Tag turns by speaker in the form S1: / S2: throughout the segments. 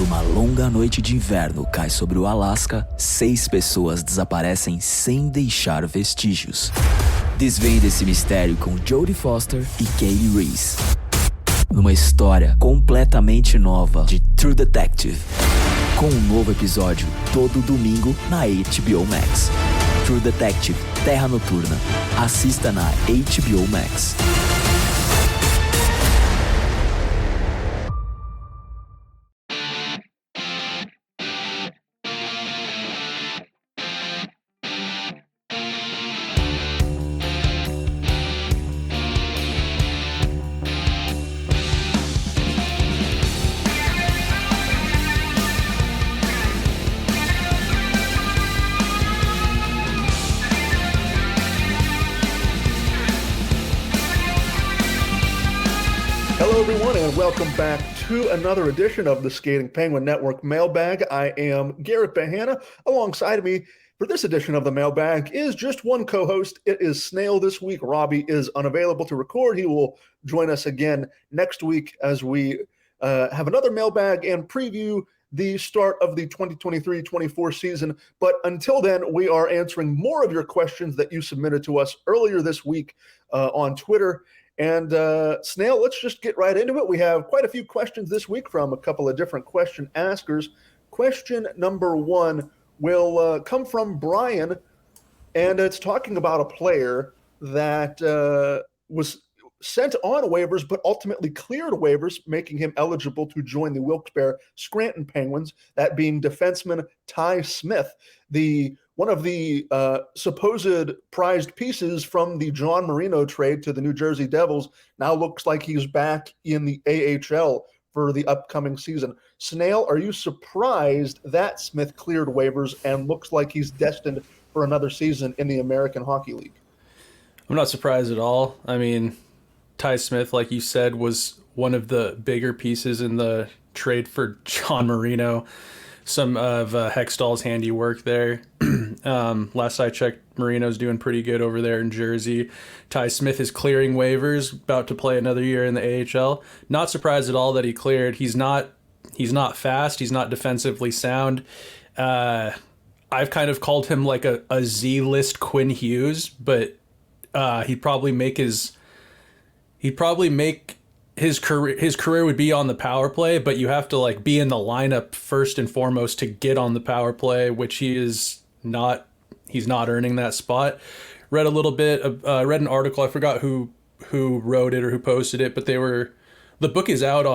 S1: Quando uma longa noite de inverno cai sobre o Alasca, 6 pessoas desaparecem sem deixar vestígios. Desvende esse mistério com Jodie Foster e Kaylee Reese, numa história completamente nova de True Detective, com um novo episódio todo domingo na HBO Max. True Detective Terra Noturna. Assista na HBO Max.
S2: Welcome back to another edition of the Skating Penguin Network Mailbag. I am Garrett Bahana. Alongside me for this edition of the Mailbag is just one co-host. It is Snail this week. Robbie is unavailable to record. He will join us again next week as we have another Mailbag and preview the start of the 2023-24 season. But until then, we are answering more of your questions that you submitted to us earlier this week on Twitter. And Snail, let's just get right into it. We have quite a few questions this week from a couple of different question askers. Question number one will come from Brian, and it's talking about a player that was sent on waivers but ultimately cleared waivers, making him eligible to join the Wilkes-Barre Scranton Penguins, that being defenseman Ty Smith, one of the supposed prized pieces from the John Marino trade to the New Jersey Devils. Now looks like he's back in the AHL for the upcoming season. Snail, are you surprised that Smith cleared waivers and looks like he's destined for another season in the American Hockey League?
S3: I'm not surprised at all. I mean, Ty Smith, like you said, was one of the bigger pieces in the trade for John Marino. Some of Hextall's handiwork there. Last I checked, Marino's doing pretty good over there in Jersey. Ty Smith is clearing waivers, about to play another year in the AHL. Not surprised at all that he cleared. He's not fast. He's not defensively sound. I've kind of called him like a Z-list Quinn Hughes, but he'd probably make his career would be on the power play, but you have to like be in the lineup first and foremost to get on the power play, which he's not earning that spot. Read a little bit of read an article, I forgot who wrote it or who posted it, but the book is out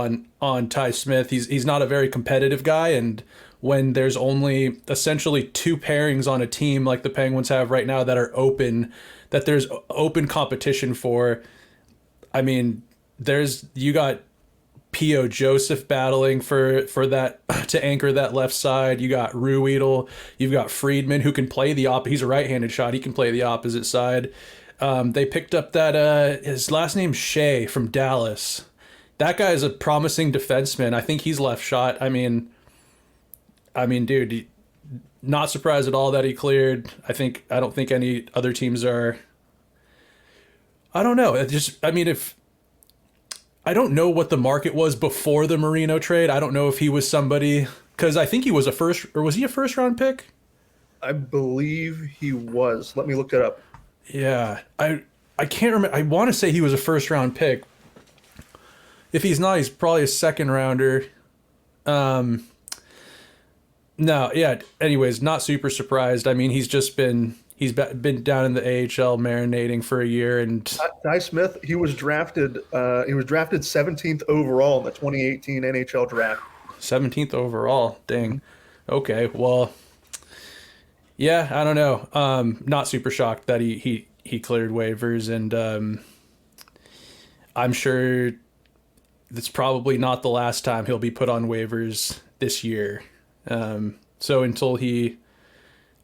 S3: on Ty Smith. He's not a very competitive guy, and when there's only essentially 2 pairings on a team like the Penguins have right now that are open, that there's open competition for, I mean, you got P.O. Joseph battling for that to anchor that left side. You got Ruedel. You've got Friedman, who can play he's a right-handed shot. He can play the opposite side. They picked up that his last name's Shea from Dallas. That guy is a promising defenseman. I think he's left shot. I mean, dude, not surprised at all that he cleared. I don't think any other teams are. I don't know. I don't know what the market was before the Marino trade. I don't know if he was somebody, because I think he was was he a first round pick?
S2: I believe he was. Let me look it up.
S3: Yeah, I can't remember. I want to say he was a first round pick. If he's not, he's probably a second rounder. No, yeah. Anyways, not super surprised. I mean, he's been down in the AHL marinating for a year. And
S2: Ty Smith, he was drafted 17th overall in the 2018 NHL draft.
S3: 17th overall, dang. Okay, well, yeah, I don't know. Not super shocked that he cleared waivers, and I'm sure that's probably not the last time he'll be put on waivers this year. So until he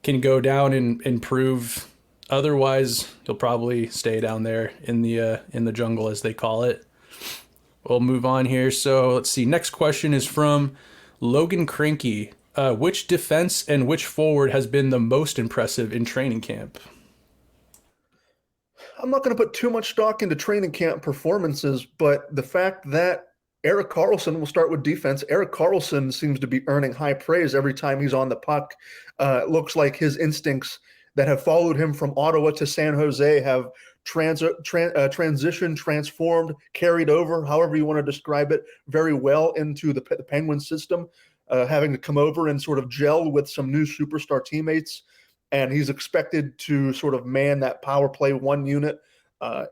S3: can go down and improve, otherwise he'll probably stay down there in the jungle, as they call it. We'll move on here. So let's see. Next question is from Logan Cranky. Which defense and which forward has been the most impressive in training camp?
S2: I'm not going to put too much stock into training camp performances, but the fact that Erik Karlsson, we'll start with defense. Erik Karlsson seems to be earning high praise every time he's on the puck. It looks like his instincts that have followed him from Ottawa to San Jose have transitioned, transformed, carried over, however you want to describe it, very well into the Penguin system, having to come over and sort of gel with some new superstar teammates. And he's expected to sort of man that power play one unit.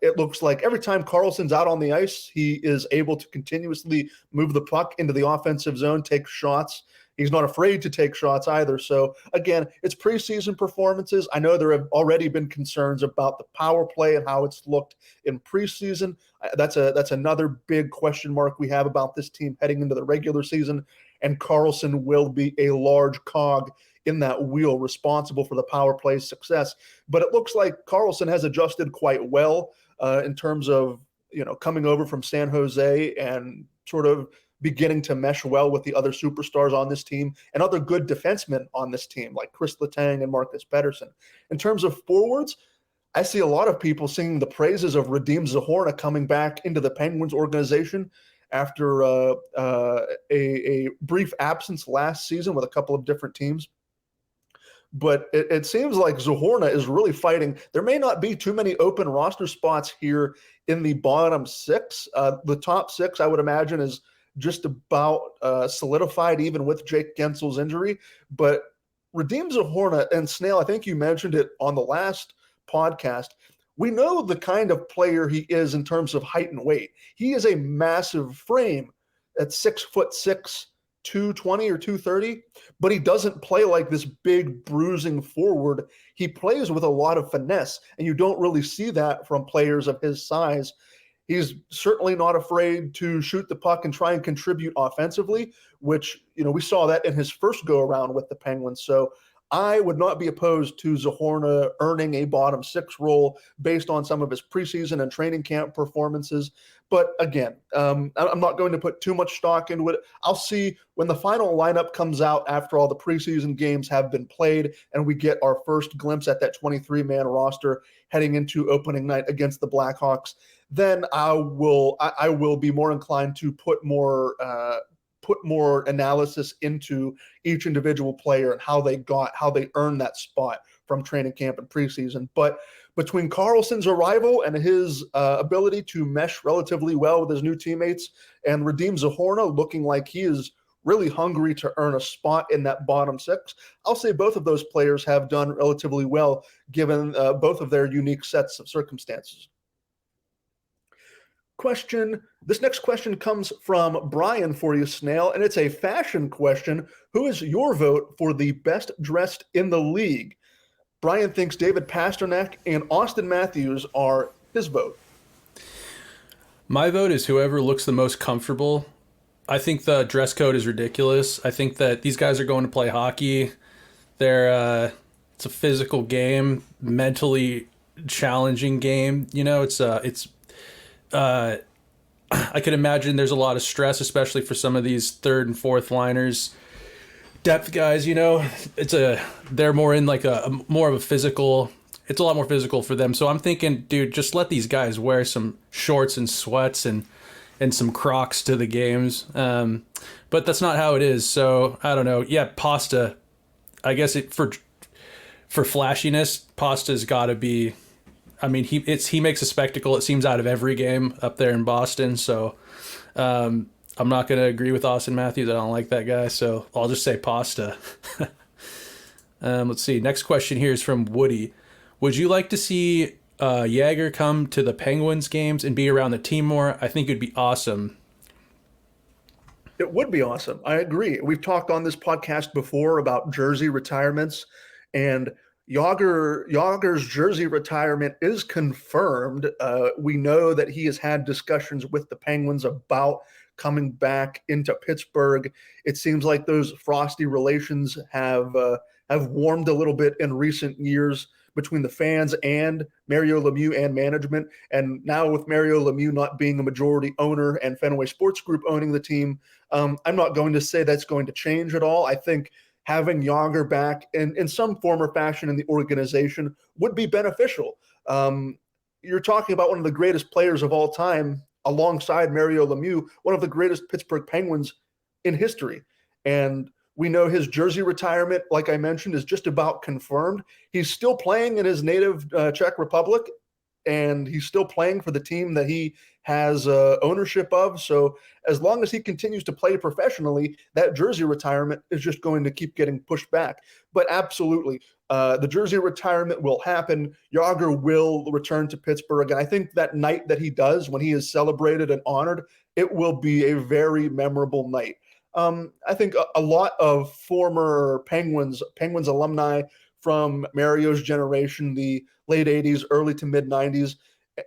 S2: It looks like every time Karlsson's out on the ice, he is able to continuously move the puck into the offensive zone, take shots. He's not afraid to take shots either. So, again, it's preseason performances. I know there have already been concerns about the power play and how it's looked in preseason. That's another big question mark we have about this team heading into the regular season. And Karlsson will be a large cog in that wheel responsible for the power play's success. But it looks like Karlsson has adjusted quite well in terms of, coming over from San Jose and sort of beginning to mesh well with the other superstars on this team and other good defensemen on this team like Chris Letang and Marcus Pettersson. In terms of forwards, I see a lot of people singing the praises of Radim Zohorna coming back into the Penguins organization after a brief absence last season with a couple of different teams. But it seems like Zohorna is really fighting. There may not be too many open roster spots here in the bottom six. The top six, I would imagine, is just about solidified even with Jake Gensel's injury. But Radim Zohorna and Snail, I think you mentioned it on the last podcast, we know the kind of player he is in terms of height and weight. He is a massive frame at 6'6", 220 or 230, but he doesn't play like this big bruising forward. He plays with a lot of finesse, and you don't really see that from players of his size. He's certainly not afraid to shoot the puck and try and contribute offensively, which, we saw that in his first go around with the Penguins. So I would not be opposed to Zohorna earning a bottom six role based on some of his preseason and training camp performances. But again, I'm not going to put too much stock into it. I'll see when the final lineup comes out after all the preseason games have been played and we get our first glimpse at that 23-man roster heading into opening night against the Blackhawks. Then I will be more inclined to put more analysis into each individual player and how they earned that spot from training camp and preseason. But between Karlsson's arrival and his ability to mesh relatively well with his new teammates and Radim Zohorna looking like he is really hungry to earn a spot in that bottom six, I'll say both of those players have done relatively well given both of their unique sets of circumstances. This next question comes from Brian for you, Snail, and it's a fashion question. Who is your vote for the best dressed in the league? Brian thinks David Pastrnak and Austin Matthews are his vote.
S3: My vote is whoever looks the most comfortable. I think the dress code is ridiculous. I think that these guys are going to play hockey. It's a physical game, mentally challenging game. I could imagine there's a lot of stress, especially for some of these third and fourth liners, depth guys. They're more in like more of a physical. It's a lot more physical for them. So I'm thinking, dude, just let these guys wear some shorts and sweats and some Crocs to the games. But that's not how it is. So I don't know. Yeah, Pasta. I guess for flashiness, Pasta's got to be. I mean, he makes a spectacle, it seems, out of every game up there in Boston. So I'm not going to agree with Austin Matthews. I don't like that guy. So I'll just say Pasta. Let's see. Next question here is from Woody. Would you like to see Jagr come to the Penguins games and be around the team more? I think it'd be awesome.
S2: It would be awesome. I agree. We've talked on this podcast before about jersey retirements, and Jagr's jersey retirement is confirmed. We know that he has had discussions with the Penguins about coming back into Pittsburgh. It seems like those frosty relations have warmed a little bit in recent years between the fans and Mario Lemieux and management. And now with Mario Lemieux not being a majority owner and Fenway Sports Group owning the team, I'm not going to say that's going to change at all. I think having Jagr back in some form or fashion in the organization would be beneficial. You're talking about one of the greatest players of all time alongside Mario Lemieux, one of the greatest Pittsburgh Penguins in history. And we know his jersey retirement, like I mentioned, is just about confirmed. He's still playing in his native Czech Republic, and he's still playing for the team that he has ownership of. So as long as he continues to play professionally, that jersey retirement is just going to keep getting pushed back. But absolutely, the jersey retirement will happen. Jagr will return to Pittsburgh. And I think that night that he does, when he is celebrated and honored, it will be a very memorable night. I think a lot of former Penguins alumni from Mario's generation, the late 80s, early to mid 90s.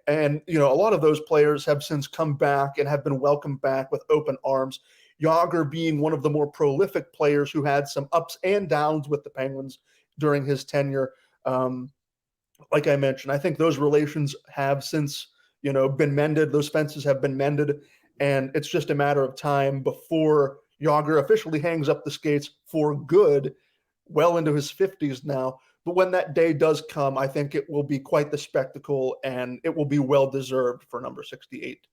S2: And, a lot of those players have since come back and have been welcomed back with open arms. Jagr being one of the more prolific players who had some ups and downs with the Penguins during his tenure. Like I mentioned, I think those relations have since, been mended. Those fences have been mended. And it's just a matter of time before Jagr officially hangs up the skates for good, well into his 50s now. But when that day does come, I think it will be quite the spectacle, and it will be well-deserved for number 68.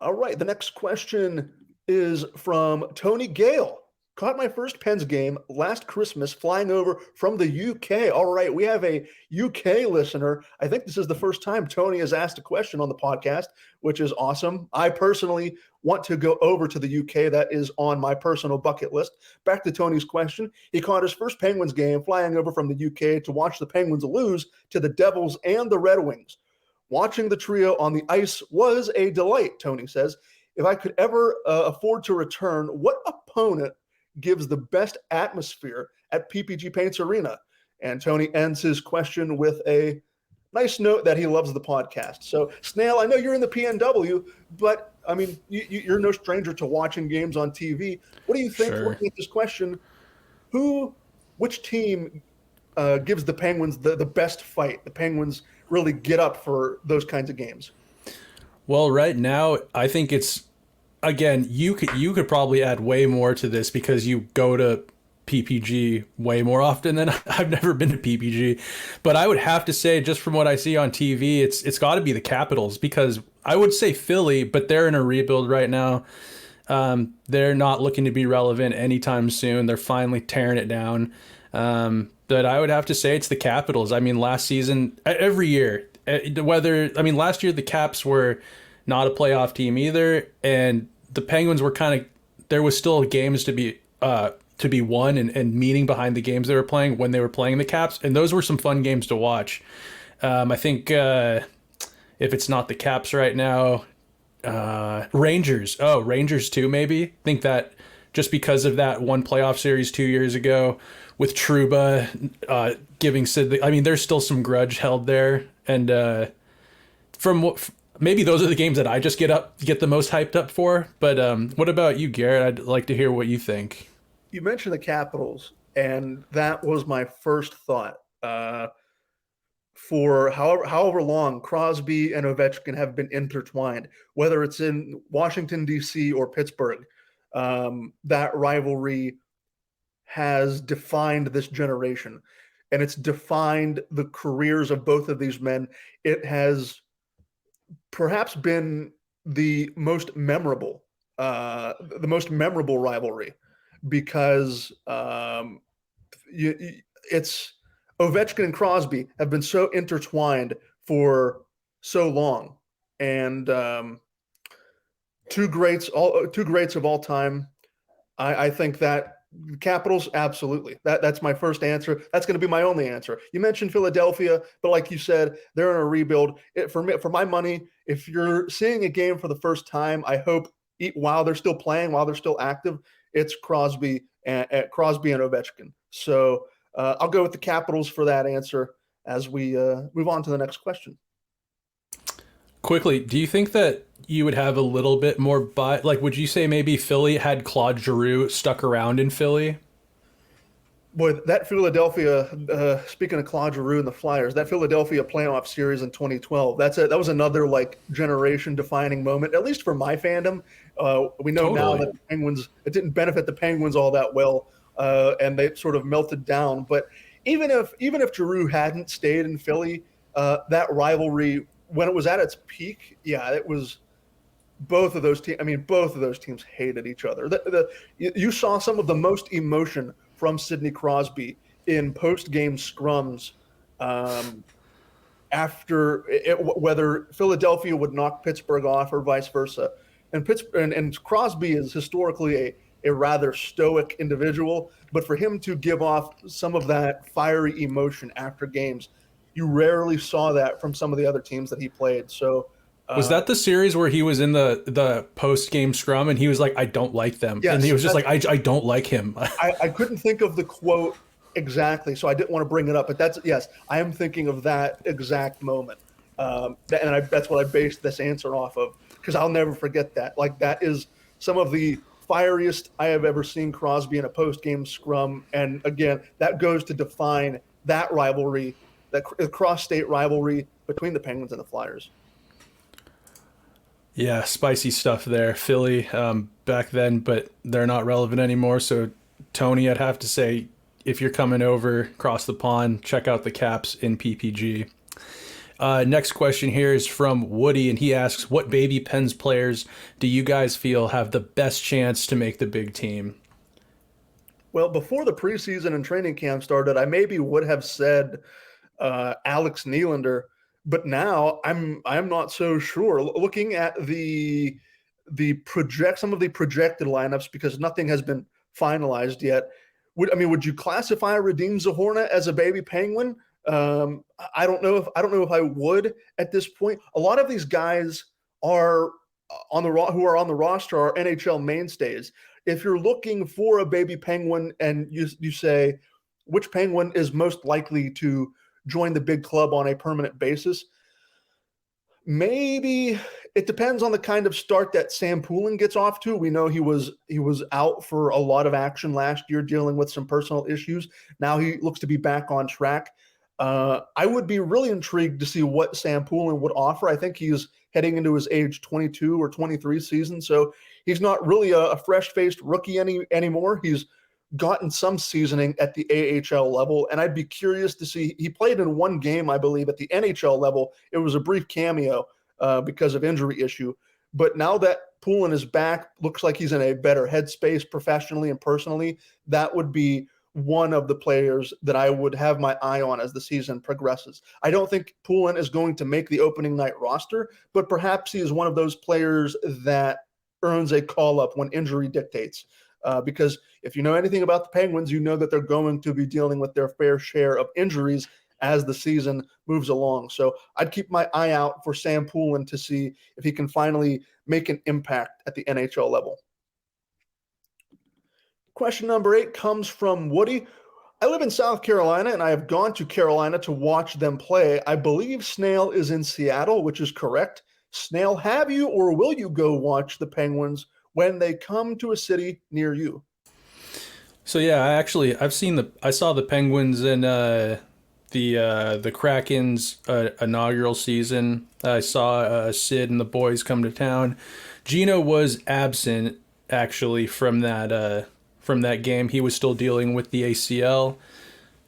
S2: All right, the next question is from Tony Gale. Caught my first Pens game last Christmas flying over from the UK. All right, we have a UK listener. I think this is the first time Tony has asked a question on the podcast, which is awesome. I personally want to go over to the UK. That is on my personal bucket list. Back to Tony's question. He caught his first Penguins game flying over from the UK to watch the Penguins lose to the Devils and the Red Wings. Watching the trio on the ice was a delight, Tony says. If I could ever afford to return, what opponent gives the best atmosphere at PPG Paints Arena? And Tony ends his question with a nice note that he loves the podcast. So, Snail, I know you're in the PNW, but I mean, you're no stranger to watching games on TV. What do you think, looking at this question, which team gives the Penguins the best fight? The Penguins really get up for those kinds of games.
S3: Well, right now, I think it's, again, you could probably add way more to this because you go to PPG way more often than I've never been to PPG. But I would have to say, just from what I see on TV, it's got to be the Capitals, because I would say Philly, but they're in a rebuild right now. They're not looking to be relevant anytime soon. They're finally tearing it down. But I would have to say it's the Capitals. I mean, last season, every year, last year the Caps were not a playoff team either, and the Penguins were there was still games to be won and meaning behind the games they were playing when they were playing the Caps, and those were some fun games to watch. I think if it's not the Caps right now, Rangers too, maybe. I think that just because of that one playoff series 2 years ago with Trouba giving Sid, there's still some grudge held there, and maybe those are the games that I just get the most hyped up for. But what about you, Garrett? I'd like to hear what you think.
S2: You mentioned the Capitals, and that was my first thought. For however long Crosby and Ovechkin have been intertwined, whether it's in Washington, D.C. or Pittsburgh, that rivalry has defined this generation, and it's defined the careers of both of these men. It has perhaps been the most memorable rivalry, because it's Ovechkin and Crosby have been so intertwined for so long, and two greats of all time. I think that Capitals, absolutely. That's my first answer. That's going to be my only answer. You mentioned Philadelphia, but like you said, they're in a rebuild. For my money, if you're seeing a game for the first time, I hope while they're still playing, while they're still active, it's Crosby and Ovechkin. So I'll go with the Capitals for that answer as we move on to the next question.
S3: Quickly, do you think that you would have a little bit more would you say maybe Philly had Claude Giroux stuck around in Philly?
S2: Boy, that Philadelphia, speaking of Claude Giroux and the Flyers, that Philadelphia playoff series in 2012, that was another generation-defining moment, at least for my fandom. We know now that the Penguins, it didn't benefit the Penguins all that well, and they sort of melted down. But even if Giroux hadn't stayed in Philly, that rivalry when it was at its peak, yeah, it was both of those teams. I mean, both of those teams hated each other. You saw some of the most emotion from Sidney Crosby in post-game scrums after whether Philadelphia would knock Pittsburgh off or vice versa. And Crosby is historically a rather stoic individual, but for him to give off some of that fiery emotion after games, you rarely saw that from some of the other teams that he played. So
S3: was that the series where he was in the post game scrum and he was like, I don't like them?
S2: Yes,
S3: and he was just like, I don't like him.
S2: I couldn't think of the quote exactly, so I didn't want to bring it up. But yes, I am thinking of that exact moment. That's what I based this answer off of, because I'll never forget that. Like, that is some of the fieriest I have ever seen Crosby in a post-game scrum. And again, that goes to define that rivalry, that cross-state rivalry between the Penguins and the Flyers.
S3: Yeah, spicy stuff there. Philly back then, but they're not relevant anymore. So, Tony, I'd have to say, if you're coming over across the pond, check out the Caps in PPG. Next question here is from Woody, and he asks, what Baby Pens players do you guys feel have the best chance to make the big team?
S2: Well, before the preseason and training camp started, I maybe would have said Alex Nylander, but now I'm not so sure. Looking at some of the projected lineups, because nothing has been finalized yet. Would you classify Radim Zohorna as a baby Penguin? I don't know if I would at this point. A lot of these guys are who are on the roster are NHL mainstays. If you're looking for a baby Penguin and you say which Penguin is most likely to join the big club on a permanent basis, maybe it depends on the kind of start that Sam Poulin gets off to. We know he was out for a lot of action last year, dealing with some personal issues. Now he looks to be back on track. I would be really intrigued to see what Sam Poulin would offer. I think he's heading into his age 22 or 23 season, so he's not really a fresh-faced rookie anymore. He's gotten some seasoning at the AHL level, and I'd be curious to see. He played in one game, I believe, at the NHL level. It was a brief cameo because of injury issue. But now that Poulin is back, looks like he's in a better headspace professionally and personally. That would be one of the players that I would have my eye on as the season progresses. I don't think Poulin is going to make the opening night roster, but perhaps he is one of those players that earns a call-up when injury dictates. Because if you know anything about the Penguins, you know that they're going to be dealing with their fair share of injuries as the season moves along. So I'd keep my eye out for Sam Poulin to see if he can finally make an impact at the NHL level. Question number 8 comes from Woody. I live in South Carolina, and I have gone to Carolina to watch them play. I believe Snail is in Seattle, which is correct. Snail, have you or will you go watch the Penguins when they come to a city near you?
S3: So yeah, I saw the Penguins in the Kraken's inaugural season. I saw Sid and the boys come to town. Gino was absent actually from that game. He was still dealing with the ACL,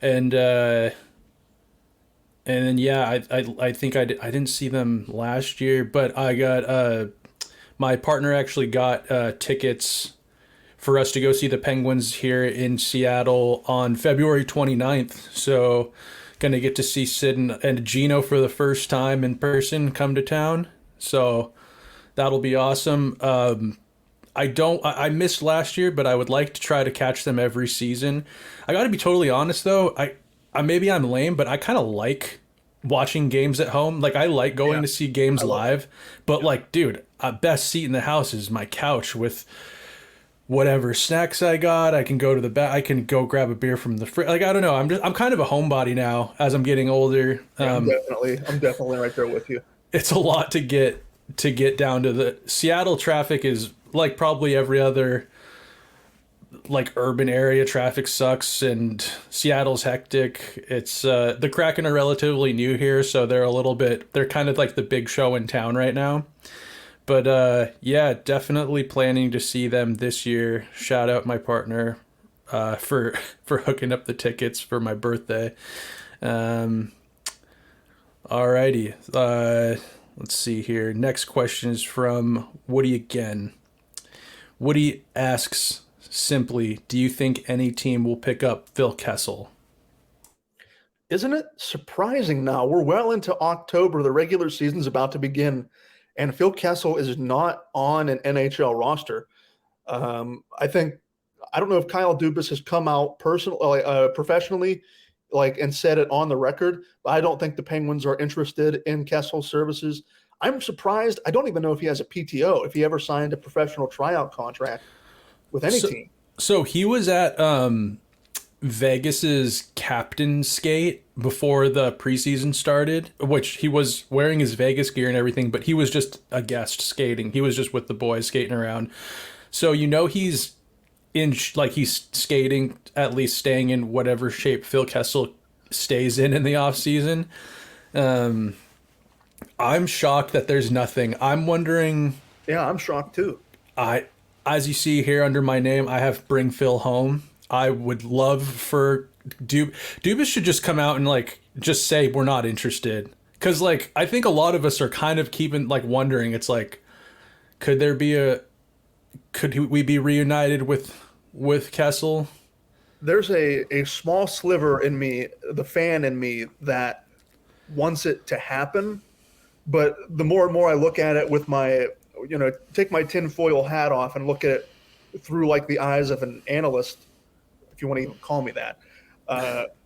S3: and then yeah, I think I didn't see them last year, but I got my partner actually got tickets for us to go see the Penguins here in Seattle on February 29th. So going to get to see Sid and Gino for the first time in person come to town. So that'll be awesome. I missed last year, but I would like to try to catch them every season. I got to be totally honest though. Maybe I'm lame, but I kind of like watching games at home. Like I like going to see games live, but like, dude, best seat in the house is my couch with whatever snacks I got. I can go to the back. I can go grab a beer from the fridge. Like, I don't know. I'm kind of a homebody now as I'm getting older.
S2: I'm definitely right there with you.
S3: It's a lot to get down to. The Seattle traffic is like probably every other like urban area. Traffic sucks and Seattle's hectic. It's the Kraken are relatively new here, so they're kind of like the big show in town right now. But yeah, definitely planning to see them this year. Shout out my partner for hooking up the tickets for my birthday. Alrighty. Let's see here. Next question is from Woody again. Woody asks simply, do you think any team will pick up Phil Kessel?
S2: Isn't it surprising now? We're well into October. The regular season's about to begin, and Phil Kessel is not on an NHL roster. I don't know if Kyle Dubas has come out professionally, and said it on the record, but I don't think the Penguins are interested in Kessel's services. I'm surprised. I don't even know if he has a PTO, if he ever signed a professional tryout contract with any team.
S3: So he was at Vegas's captain skate before the preseason started, which he was wearing his Vegas gear and everything, but he was just a guest skating. He was just with the boys skating around. So he's he's skating, at least staying in whatever shape Phil Kessel stays in the off season. I'm shocked that there's nothing. I'm wondering.
S2: Yeah, I'm shocked too.
S3: As you see here under my name, I have Bring Phil Home. I would love for Dubas should just come out and just say we're not interested. Because I think a lot of us are kind of keeping wondering. It's could we be reunited with Kessel?
S2: There's a small sliver in me, the fan in me, that wants it to happen. But the more and more I look at it with my, take my tinfoil hat off and look at it through the eyes of an analyst, if you want to even call me that.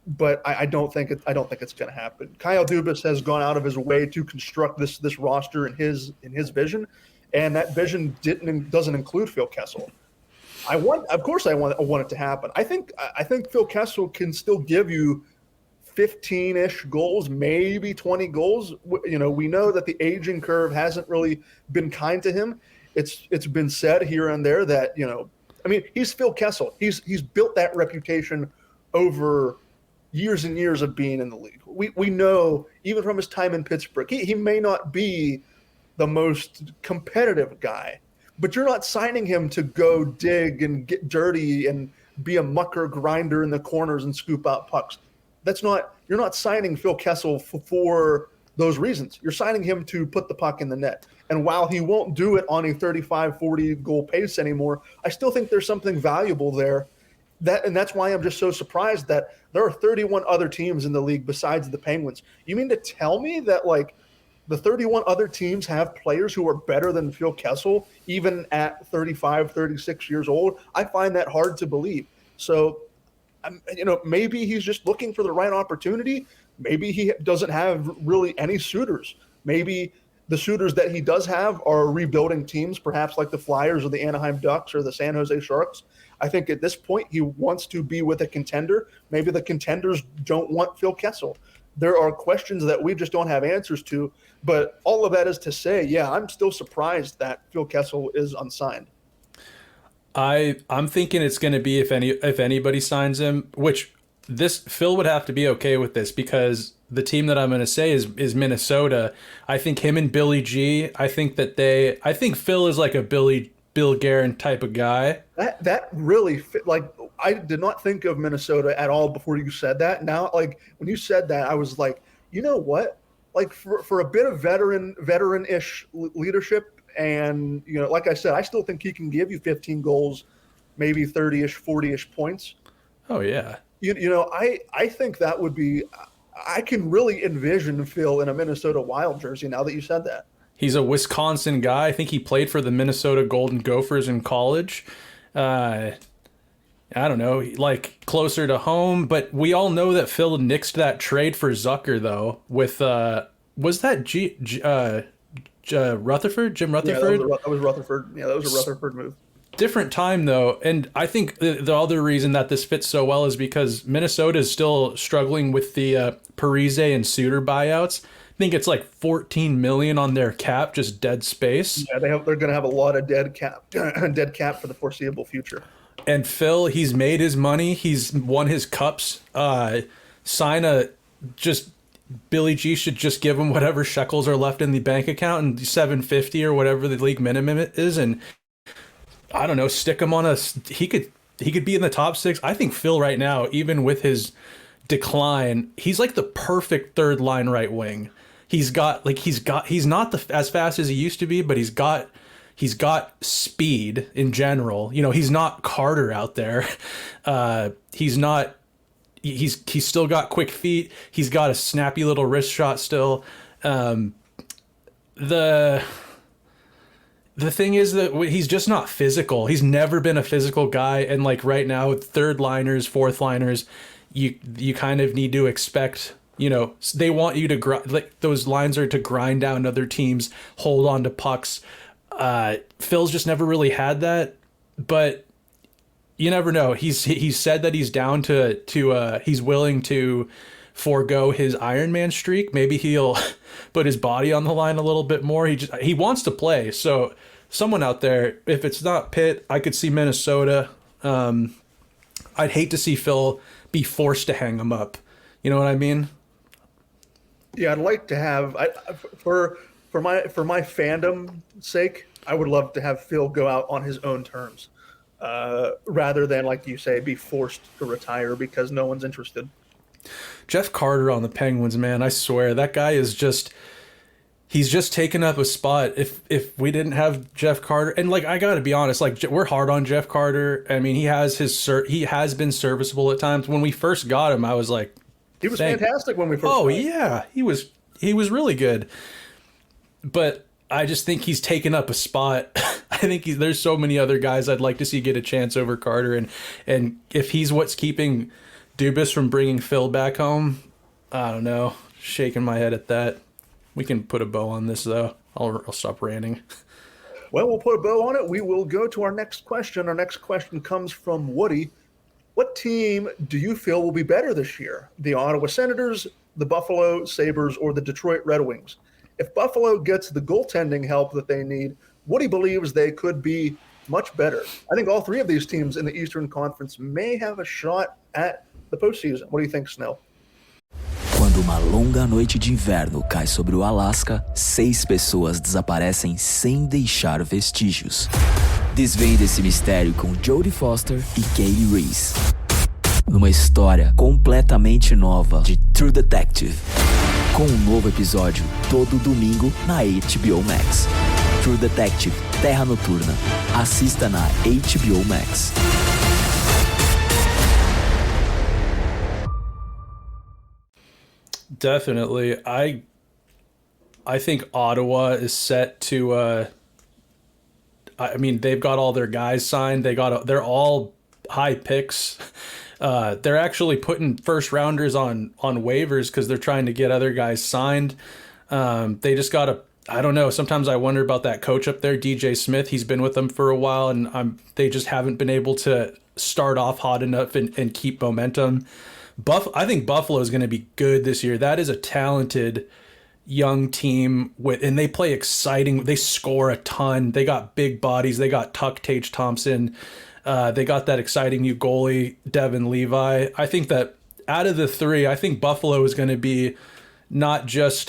S2: But I don't think it's going to happen. Kyle Dubas has gone out of his way to construct this roster in his vision, and that vision doesn't include Phil Kessel. I want it to happen. I think Phil Kessel can still give you 15-ish goals, maybe 20 goals. We know that the aging curve hasn't really been kind to him. It's been said here and there that he's Phil Kessel. He's built that reputation over years and years of being in the league. We know even from his time in Pittsburgh, he may not be the most competitive guy, but you're not signing him to go dig and get dirty and be a mucker grinder in the corners and scoop out pucks. You're not signing Phil Kessel for those reasons. You're signing him to put the puck in the net. And while he won't do it on a 35, 40 goal pace anymore, I still think there's something valuable there. And that's why I'm just so surprised that there are 31 other teams in the league besides the Penguins. You mean to tell me that the 31 other teams have players who are better than Phil Kessel, even at 35, 36 years old? I find that hard to believe. So, maybe he's just looking for the right opportunity. Maybe he doesn't have really any suitors. Maybe the suitors that he does have are rebuilding teams, perhaps like the Flyers or the Anaheim Ducks or the San Jose Sharks. I think at this point he wants to be with a contender. Maybe the contenders don't want Phil Kessel. There are questions that we just don't have answers to. But all of that is to say, yeah, I'm still surprised that Phil Kessel is unsigned.
S3: I'm thinking it's going to be if anybody signs him, which Phil would have to be okay with this because the team that I'm going to say is Minnesota. I think him and Billy G. I think Phil is like a Bill Guerin type of guy.
S2: That really fit, I did not think of Minnesota at all before you said that. Now, when you said that, I was like, you know what? For a bit of veteran-ish leadership. And, like I said, I still think he can give you 15 goals, maybe 30-ish, 40-ish points.
S3: Oh, yeah.
S2: I think that would be – I can really envision Phil in a Minnesota Wild jersey now that you said that.
S3: He's a Wisconsin guy. I think he played for the Minnesota Golden Gophers in college. I don't know, closer to home. But we all know that Phil nixed that trade for Zucker, though, with was that Rutherford? Jim Rutherford?
S2: Yeah, that was Rutherford. Yeah, that was a Rutherford move.
S3: Different time, though. And I think the other reason that this fits so well is because Minnesota is still struggling with the Parise and Suter buyouts. I think it's $14 million on their cap, just dead space.
S2: Yeah, they're going to have a lot of dead cap for the foreseeable future.
S3: And Phil, he's made his money. He's won his cups. Billy G should just give him whatever shekels are left in the bank account and $750 or whatever the league minimum is, and I don't know, stick him on he could be in the top 6. I think Phil right now, even with his decline, he's the perfect third line right wing. he's not as fast as he used to be, but he's got speed in general. He's not Carter out there. He's still got quick feet. He's got a snappy little wrist shot still. The thing is that he's just not physical. He's never been a physical guy. And like right now, third liners, fourth liners, you kind of need to expect, they want you to like those lines are to grind down other teams, hold on to pucks. Phil's just never really had that, but you never know. He's said that he's down to he's willing to forego his Iron Man streak. Maybe he'll put his body on the line a little bit more. He wants to play. So someone out there, if it's not Pitt, I could see Minnesota. I'd hate to see Phil be forced to hang him up. You know what I mean?
S2: Yeah, I'd like to have for my fandom sake, I would love to have Phil go out on his own terms, rather than, like you say, be forced to retire because no one's interested.
S3: Jeff Carter on the Penguins, man, I swear that guy is he's just taken up a spot. If we didn't have Jeff Carter, and like I got to be honest, like we're hard on Jeff Carter. I mean, he has been serviceable at times. When we first got him, I was like,
S2: he was fantastic when we first.
S3: Oh yeah, he was really good. But I just think he's taken up a spot. I think there's so many other guys I'd like to see get a chance over Carter, and if he's what's keeping Dubas from bringing Phil back home, I don't know. Shaking my head at that. We can put a bow on this though. I'll stop ranting.
S2: Well, we'll put a bow on it. We will go to our next question. Our next question comes from Woody. What team do you feel will be better this year? The Ottawa Senators, the Buffalo Sabres, or the Detroit Red Wings? If Buffalo gets the goaltending help that they need, Woody believes they could be much better. I think all three of these teams in the Eastern Conference may have a shot at the postseason. What do you think, Snail?
S1: Quando uma longa noite de inverno cai sobre o Alasca, 6 pessoas desaparecem sem deixar vestígios. Desvende esse mistério com Jodie Foster e Kaylee Reese, numa história completamente nova de True Detective, com um novo episódio todo domingo na HBO Max. True Detective Terra Noturna. Assista na HBO Max.
S3: Definitely. I think Ottawa is set to I mean, they've got all their guys signed. They're all high picks. They're actually putting first rounders on waivers because they're trying to get other guys signed. They just got I don't know. Sometimes I wonder about that coach up there, DJ Smith. He's been with them for a while, and they just haven't been able to start off hot enough and keep momentum. I think Buffalo is going to be good this year. That is a talented young team and they play exciting. They score a ton. They got big bodies. They got Tuck Tage Thompson. They got that exciting new goalie, Devin Levi. I think that out of the three, I think Buffalo is going to be not just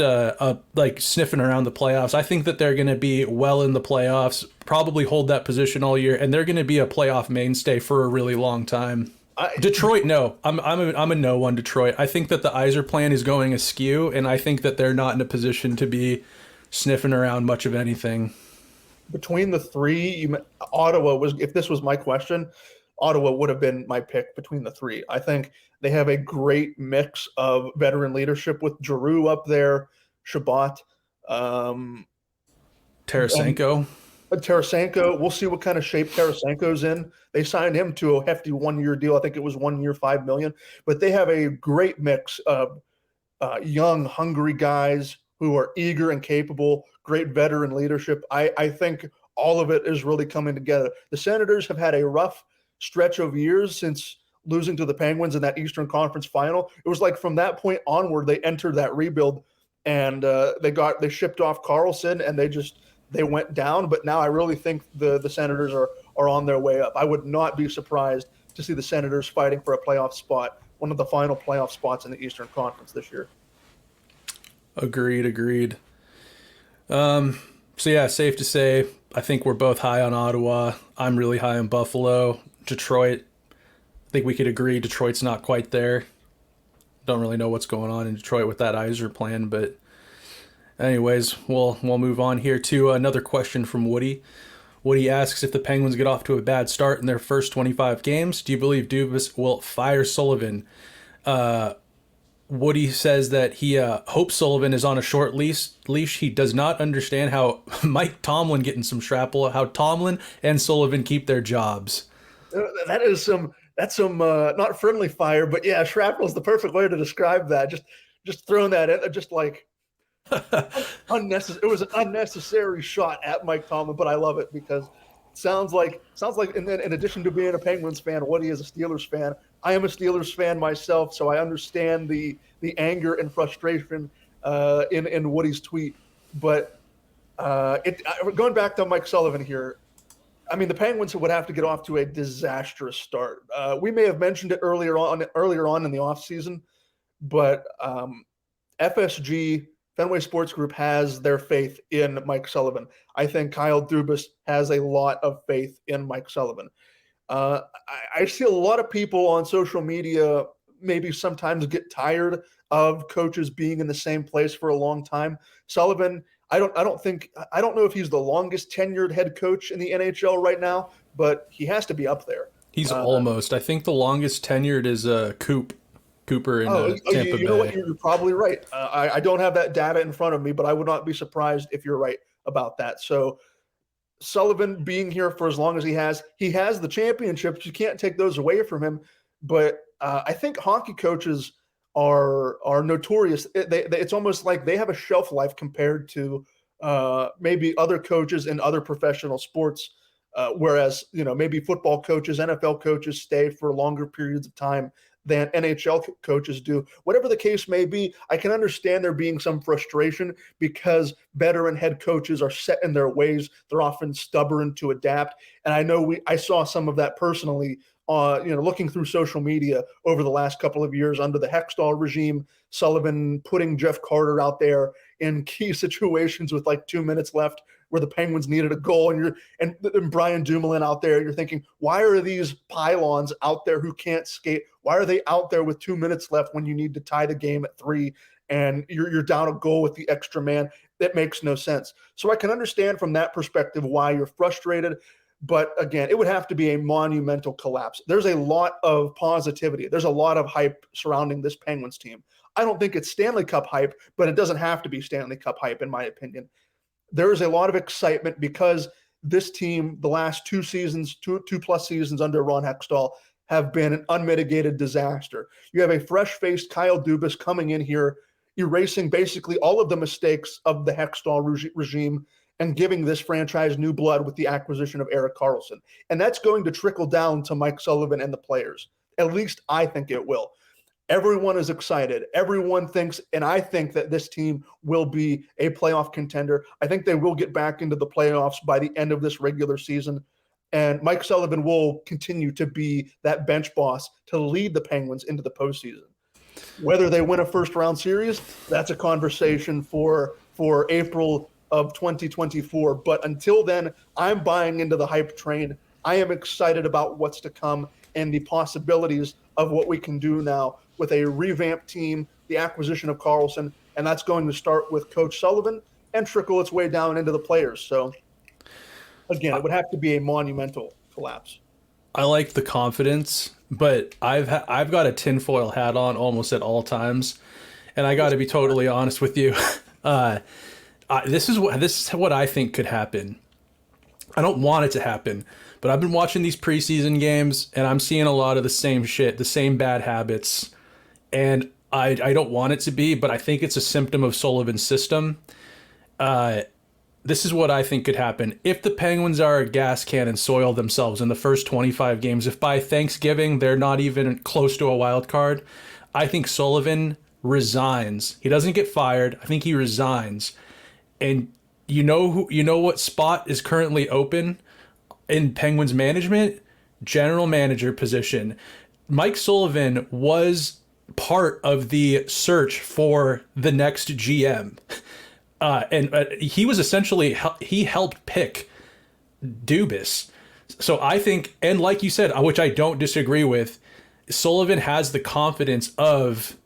S3: like sniffing around the playoffs. I think that they're going to be well in the playoffs, probably hold that position all year, and they're going to be a playoff mainstay for a really long time. Detroit, no. I'm a no on Detroit. I think that the Yzer plan is going askew, and I think that they're not in a position to be sniffing around much of anything.
S2: Between the three, Ottawa was. If this was my question, Ottawa would have been my pick between the three. I think they have a great mix of veteran leadership with Giroux up there, Shabbat,
S3: Tarasenko.
S2: Tarasenko, we'll see what kind of shape Tarasenko's in. They signed him to a hefty 1-year deal. I think it was 1 year, $5 million. But they have a great mix of young, hungry guys who are eager and capable, great veteran leadership. I think all of it is really coming together. The Senators have had a rough stretch of years since losing to the Penguins in that Eastern Conference final. It was like from that point onward, they entered that rebuild, and they shipped off Carlson, and they went down. But now I really think the Senators are on their way up. I would not be surprised to see the Senators fighting for a playoff spot, one of the final playoff spots in the Eastern Conference this year.
S3: Agreed. So yeah, safe to say, I think we're both high on Ottawa. I'm really high on Buffalo. Detroit, I think we could agree Detroit's not quite there. Don't really know what's going on in Detroit with that Yzer plan, but Anyways, we'll move on here to another question from Woody. Woody asks, if the Penguins get off to a bad start in their first 25 games, do you believe Dubas will fire Sullivan? Woody says that he hopes Sullivan is on a short leash. He does not understand how Mike Tomlin getting some shrapnel, how Tomlin and Sullivan keep their jobs.
S2: That's some not friendly fire, but yeah, shrapnel is the perfect way to describe that. Just throwing that in, just like unnecessary. It was an unnecessary shot at Mike Tomlin, but I love it because sounds like. And then in addition to being a Penguins fan, Woody is a Steelers fan. I am a Steelers fan myself, so I understand the anger and frustration in Woody's tweet. But going back to Mike Sullivan here, I mean, the Penguins would have to get off to a disastrous start. We may have mentioned it earlier on in the offseason, but FSG, Fenway Sports Group, has their faith in Mike Sullivan. I think Kyle Dubas has a lot of faith in Mike Sullivan. I see a lot of people on social media maybe sometimes get tired of coaches being in the same place for a long time. Sullivan, I don't know if he's the longest tenured head coach in the NHL right now, but he has to be up there.
S3: He's almost. I think the longest tenured is Cooper in Tampa Bay.
S2: You know what? You're probably right. I don't have that data in front of me, but I would not be surprised if you're right about that. So Sullivan being here for as long as he has the championships. You can't take those away from him. But I think hockey coaches are notorious. It's almost like they have a shelf life compared to maybe other coaches in other professional sports. Whereas, maybe football coaches, NFL coaches stay for longer periods of time than NHL coaches do. Whatever the case may be, I can understand there being some frustration because veteran head coaches are set in their ways. They're often stubborn to adapt. And I know I saw some of that personally, looking through social media over the last couple of years under the Hextall regime, Sullivan putting Jeff Carter out there in key situations with like 2 minutes left where the Penguins needed a goal, and Brian Dumoulin out there. You're thinking, why are these pylons out there who can't skate? Why are they out there with 2 minutes left when you need to tie the game at 3 and you're down a goal with the extra man? That makes no sense. So I can understand from that perspective why you're frustrated. But again, it would have to be a monumental collapse. There's a lot of positivity. There's a lot of hype surrounding this Penguins team. I don't think it's Stanley Cup hype, but it doesn't have to be Stanley Cup hype, in my opinion. There is a lot of excitement because this team, the last two plus seasons under Ron Hextall, have been an unmitigated disaster. You have a fresh-faced Kyle Dubas coming in here, erasing basically all of the mistakes of the Hextall regime and giving this franchise new blood with the acquisition of Erik Karlsson. And that's going to trickle down to Mike Sullivan and the players. At least I think it will. Everyone is excited. Everyone thinks, and I think that this team will be a playoff contender. I think they will get back into the playoffs by the end of this regular season. And Mike Sullivan will continue to be that bench boss to lead the Penguins into the postseason. Whether they win a first-round series, that's a conversation for April of 2024. But until then, I'm buying into the hype train. I am excited about what's to come and the possibilities of what we can do now with a revamped team, the acquisition of Karlsson, and that's going to start with Coach Sullivan and trickle its way down into the players. So, again, it would have to be a monumental collapse.
S3: I like the confidence, but I've got a tinfoil hat on almost at all times, and I got to be totally honest with you. This is what I think could happen. I don't want it to happen, but I've been watching these preseason games, and I'm seeing a lot of the same shit, the same bad habits. And I don't want it to be, but I think it's a symptom of Sullivan's system. This is what I think could happen. If the Penguins are a gas can and soil themselves in the first 25 games, if by Thanksgiving they're not even close to a wild card, I think Sullivan resigns. He doesn't get fired. I think he resigns. And you know what spot is currently open in Penguins management? General manager position. Mike Sullivan was part of the search for the next GM. And he was essentially, he helped pick Dubas. So I think, and like you said, which I don't disagree with, Sullivan has the confidence of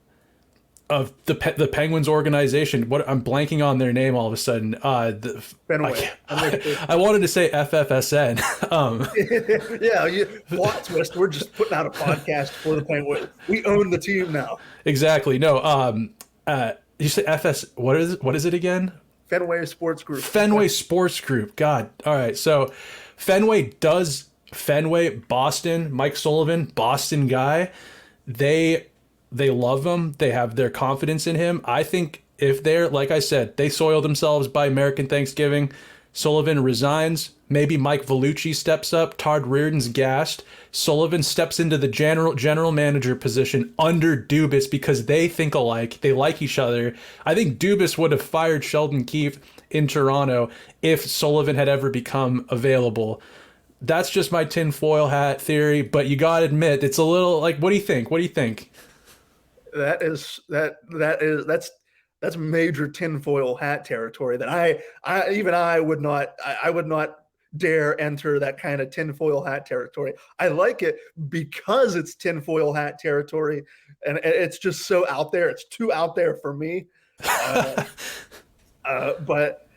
S3: of the Penguins organization. What I'm blanking on their name all of a sudden.
S2: Fenway.
S3: I wanted to say FFSN.
S2: Plot twist. We're just putting out a podcast for the Penguins. We own the team now.
S3: Exactly. No. You say FS. What is it again?
S2: Fenway Sports Group.
S3: Fenway Sports Group. God. All right. So Fenway, Boston, Mike Sullivan, Boston guy. They love him. They have their confidence in him. I think if they're, like I said, they soil themselves by American Thanksgiving, Sullivan resigns. Maybe Mike Vellucci steps up. Todd Reardon's gassed. Sullivan steps into the general manager position under Dubas because they think alike. They like each other. I think Dubas would have fired Sheldon Keefe in Toronto if Sullivan had ever become available. That's just my tinfoil hat theory, but you got to admit, it's a little like, what do you think?
S2: That's major tinfoil hat territory that I would not dare enter that kind of tinfoil hat territory. I like it because it's tinfoil hat territory, and it's just so out there. It's too out there for me. But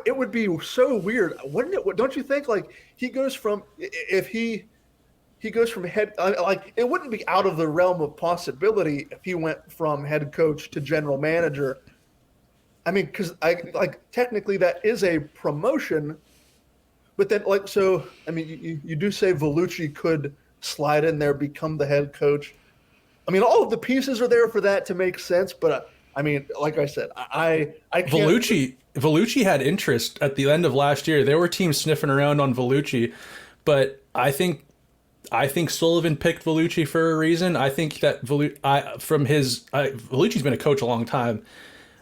S2: it would be so weird, wouldn't it? Don't you think? Like he goes from head, like it wouldn't be out of the realm of possibility if he went from head coach to general manager. I mean, because technically that is a promotion, but then I mean, you do say Vellucci could slide in there, become the head coach. I mean, all of the pieces are there for that to make sense, but I mean, like I said, I can't.
S3: Vellucci had interest at the end of last year. There were teams sniffing around on Vellucci, but I think Sullivan picked Vellucci for a reason. I think that Vellucci's been a coach a long time.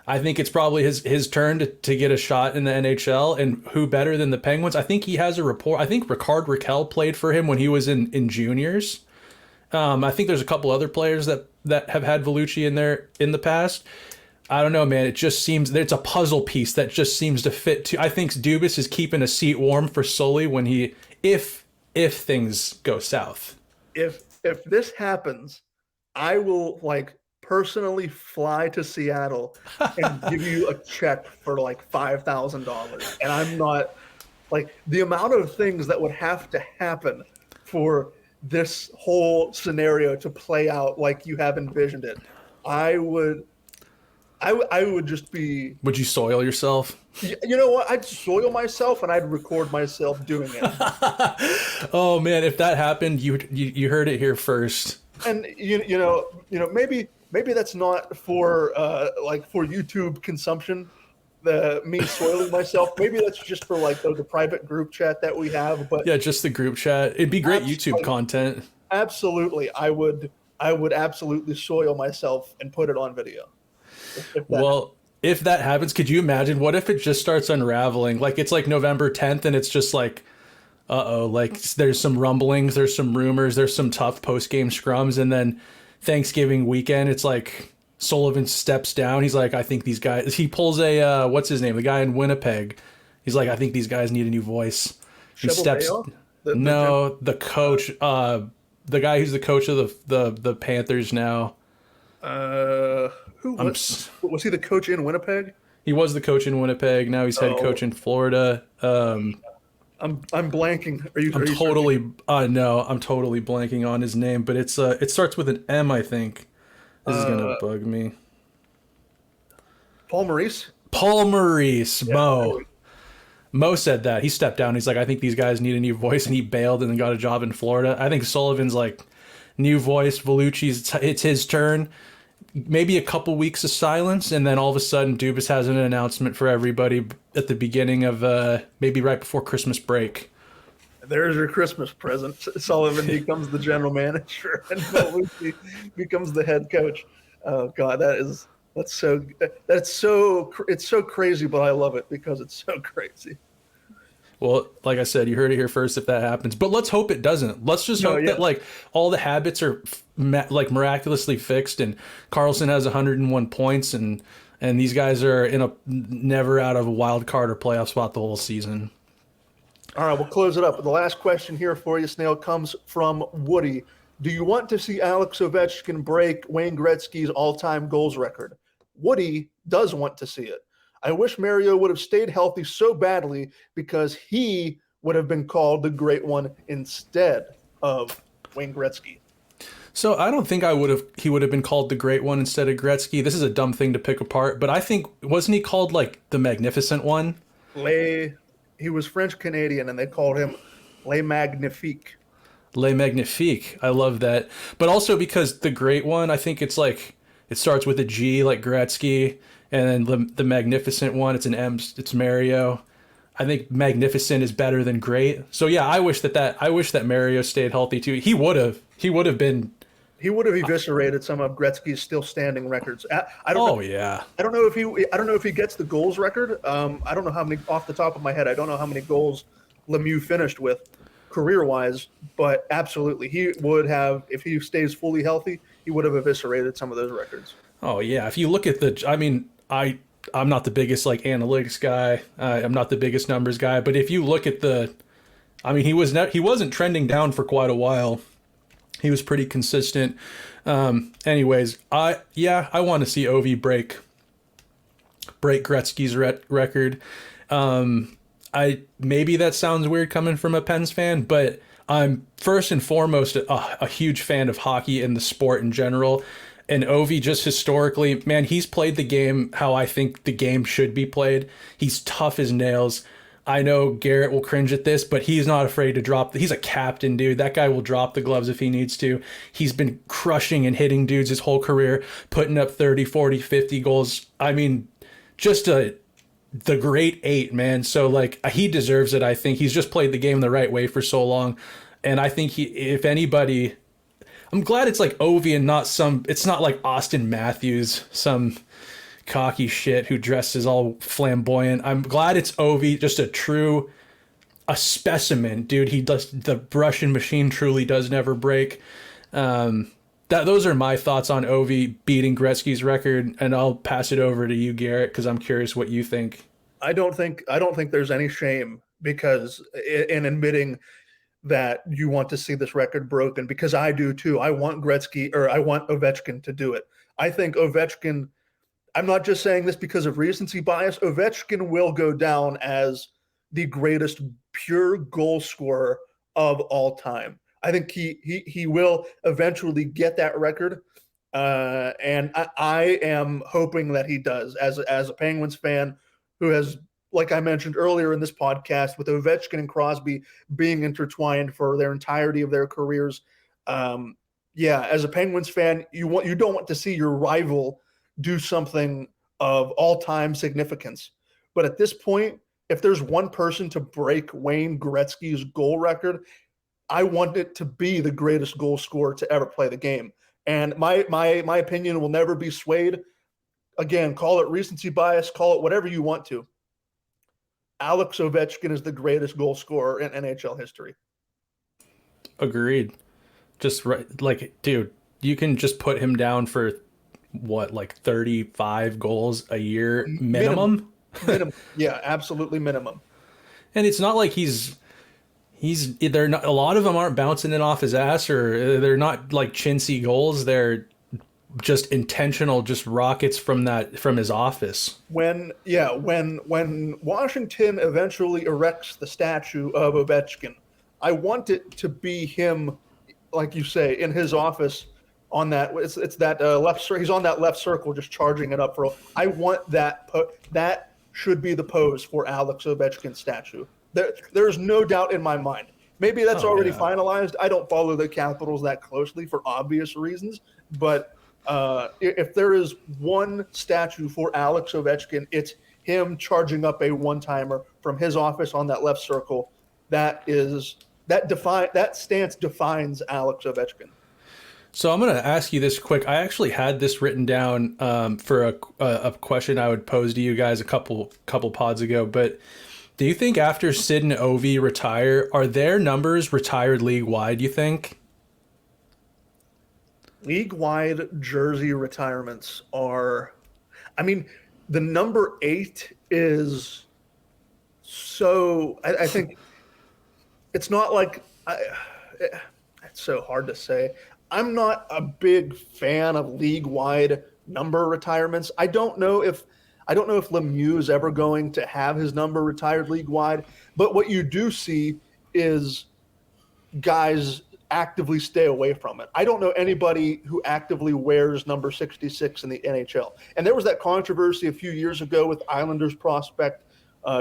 S3: I think it's probably his turn to get a shot in the NHL, and who better than the Penguins? I think he has a rapport. I think Ricard Raquel played for him when he was in juniors. I think there's a couple other players that have had Vellucci in the past. I don't know, man. It just seems that it's a puzzle piece that just seems to fit. I think Dubas is keeping a seat warm for Sully when if things go south.
S2: If this happens, I will personally fly to Seattle and give you a check for $5,000. And I'm not the amount of things that would have to happen for this whole scenario to play out like you have envisioned it. I would just be. Would
S3: you soil yourself?
S2: You know what? I'd soil myself and I'd record myself doing it.
S3: Oh man, if that happened, you heard it here first.
S2: And you know, maybe that's not for for YouTube consumption. Me soiling myself. Maybe that's just for the private group chat that we have. But
S3: yeah, just the group chat. It'd be great YouTube content.
S2: Absolutely, I would absolutely soil myself and put it on video.
S3: If that happens, could you imagine? What if it just starts unraveling? It's November 10th and it's just there's some rumblings, there's some rumors, there's some tough post-game scrums, and then Thanksgiving weekend, it's Sullivan steps down. He's I think these guys, he pulls a, what's his name? The guy in Winnipeg. He's I think these guys need a new voice. He steps, the coach, the guy who's the coach of the Panthers now.
S2: Who was he the coach in Winnipeg?
S3: He was the coach in Winnipeg. Now he's head coach in Florida.
S2: I'm blanking.
S3: I'm totally blanking on his name, but it starts with an M, I think. This is gonna bug me.
S2: Paul Maurice.
S3: Yeah, Mo said that. He stepped down. He's I think these guys need a new voice, and he bailed and then got a job in Florida. I think Sullivan's new voice. Vellucci's, it's his turn. Maybe a couple weeks of silence, and then all of a sudden Dubas has an announcement for everybody at the beginning of maybe right before Christmas break.
S2: There's your Christmas present. Sullivan becomes the general manager and Vellucci becomes the head coach. Oh God, it's so crazy, but I love it because it's so crazy.
S3: Well, like I said, you heard it here first if that happens. But let's hope it doesn't. Let's just hope that all the habits are miraculously fixed, and Carlson has 101 points, and these guys are in a never out of a wild card or playoff spot the whole season. All
S2: right, we'll close it up. The last question here for you, Snail, comes from Woody. Do you want to see Alex Ovechkin break Wayne Gretzky's all-time goals record? Woody does want to see it. I wish Mario would have stayed healthy so badly because he would have been called the great one instead of Wayne Gretzky.
S3: So I don't think he would have been called the great one instead of Gretzky. This is a dumb thing to pick apart, but I think, wasn't he called like the magnificent one?
S2: He was French Canadian and they called him Le Magnifique.
S3: Le Magnifique. I love that. But also because the great one, I think it's like, it starts with a G like Gretzky, and then the magnificent one, it's an M, it's Mario. I think magnificent is better than great. So yeah, I wish that Mario stayed healthy too. He would have
S2: eviscerated some of Gretzky's still standing records. I don't know.
S3: Yeah.
S2: I don't know if he gets the goals record. I don't know how many off the top of my head. I don't know how many goals Lemieux finished with career-wise, but absolutely he would have, if he stays fully healthy, he would have eviscerated some of those records.
S3: Oh yeah, if you look at I'm not the biggest like analytics guy. I'm not the biggest numbers guy, but if you look at he wasn't trending down for quite a while. He was pretty consistent. Anyways, I want to see Ovi break Gretzky's record. Maybe that sounds weird coming from a Pens fan, but I'm first and foremost a huge fan of hockey and the sport in general. And Ovi, just historically, man, he's played the game how I think the game should be played. He's tough as nails. I know Garrett will cringe at this, but he's not afraid to drop. He's a captain, dude. That guy will drop the gloves if he needs to. He's been crushing and hitting dudes his whole career, putting up 30, 40, 50 goals. I mean, just the great eight, man. So, like, he deserves it, I think. He's just played the game the right way for so long. And I think if anybody... I'm glad it's like Ovi and it's not like Austin Matthews, some cocky shit who dresses all flamboyant. I'm glad it's Ovi, just a specimen, dude. The Russian machine truly does never break. Those are my thoughts on Ovi beating Gretzky's record, and I'll pass it over to you, Garrett, because I'm curious what you think.
S2: I don't think there's any shame because in admitting that you want to see this record broken, because I do too. I want Ovechkin to do it. I think Ovechkin, I'm not just saying this because of recency bias, Ovechkin will go down as the greatest pure goal scorer of all time. I think he will eventually get that record. And I am hoping that he does as a Penguins fan who has, like I mentioned earlier in this podcast, with Ovechkin and Crosby being intertwined for their entirety of their careers. As a Penguins fan, you don't want to see your rival do something of all-time significance. But at this point, if there's one person to break Wayne Gretzky's goal record, I want it to be the greatest goal scorer to ever play the game. And my opinion will never be swayed. Again, call it recency bias, call it whatever you want to. Alex Ovechkin is the greatest goal scorer in NHL history.
S3: Agreed. Just right, like, dude, you can just put him down for what, like 35 goals a year minimum?
S2: Minimum. Yeah, absolutely minimum.
S3: And it's not like they're not, a lot of them aren't bouncing it off his ass, or they're not like chintzy goals. They're just intentional, just rockets from his office. When
S2: Washington eventually erects the statue of Ovechkin, I want it to be him, like you say, in his office on that. It's that left. He's on that left circle, just charging it up for. I want that. That should be the pose for Alex Ovechkin's statue. There's no doubt in my mind. Maybe that's already finalized. I don't follow the Capitals that closely for obvious reasons, but. If there is one statue for Alex Ovechkin, it's him charging up a one-timer from his office on that left circle. That stance defines Alex Ovechkin.
S3: So I'm going to ask you this quick. I actually had this written down for a question I would pose to you guys a couple pods ago. But do you think after Sid and Ovi retire, are their numbers retired league-wide, you think?
S2: League-wide jersey retirements are, the number 8 is so, I think it's not like, it's so hard to say. I'm not a big fan of league-wide number retirements. I don't know if Lemieux is ever going to have his number retired league-wide, but what you do see is guys actively stay away from it. I don't know anybody who actively wears number 66 in the NHL. And there was that controversy a few years ago with Islanders prospect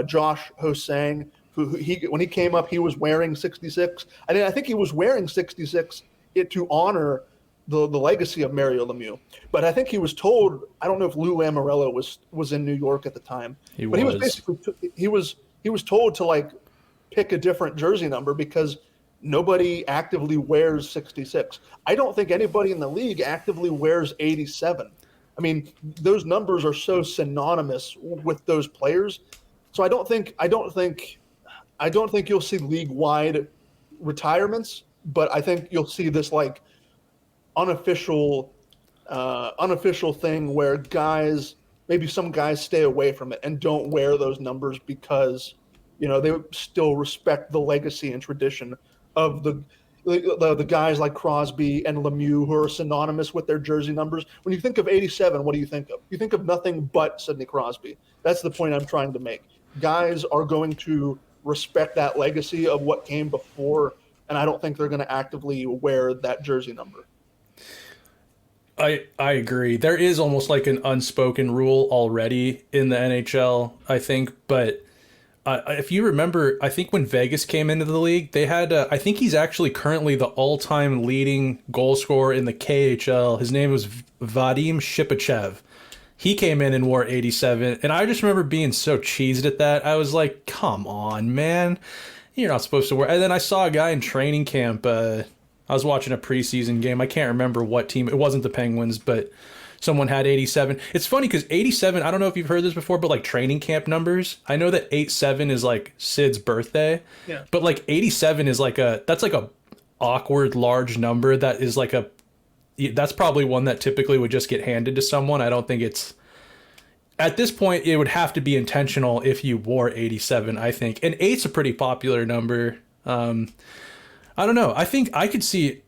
S2: Josh Hosang, who when he came up, he was wearing 66. I think he was wearing 66 to honor the legacy of Mario Lemieux. But I think he was told, I don't know if Lou Lamoriello was in New York at the time. He was basically he was told to like pick a different jersey number because nobody actively wears 66. I don't think anybody in the league actively wears 87. I mean, those numbers are so synonymous with those players. So I don't think you'll see league-wide retirements, but I think you'll see this like unofficial thing where maybe some guys stay away from it and don't wear those numbers because, they still respect the legacy and tradition of the guys like Crosby and Lemieux who are synonymous with their jersey numbers. When you think of 87, what do you think of? You think of nothing but Sidney Crosby. That's the point I'm trying to make. Guys are going to respect that legacy of what came before, and I don't think they're going to actively wear that jersey number.
S3: I agree. There is almost like an unspoken rule already in the NHL, I think, but if you remember, I think when Vegas came into the league, they had, I think he's actually currently the all-time leading goal scorer in the KHL. His name was Vadim Shipachev. He came in and wore 87, and I just remember being so cheesed at that. I was like, come on, man. You're not supposed to wear. And then I saw a guy in training camp. I was watching a preseason game. I can't remember what team. It wasn't the Penguins, but someone had 87. It's funny because 87, I don't know if you've heard this before, but like training camp numbers, I know that 87 is like Sid's birthday, yeah. But like 87 is that's like a awkward large number that is like that's probably one that typically would just get handed to someone. I don't think at this point, it would have to be intentional if you wore 87, I think. And 8's a pretty popular number. I don't know. I think I could see...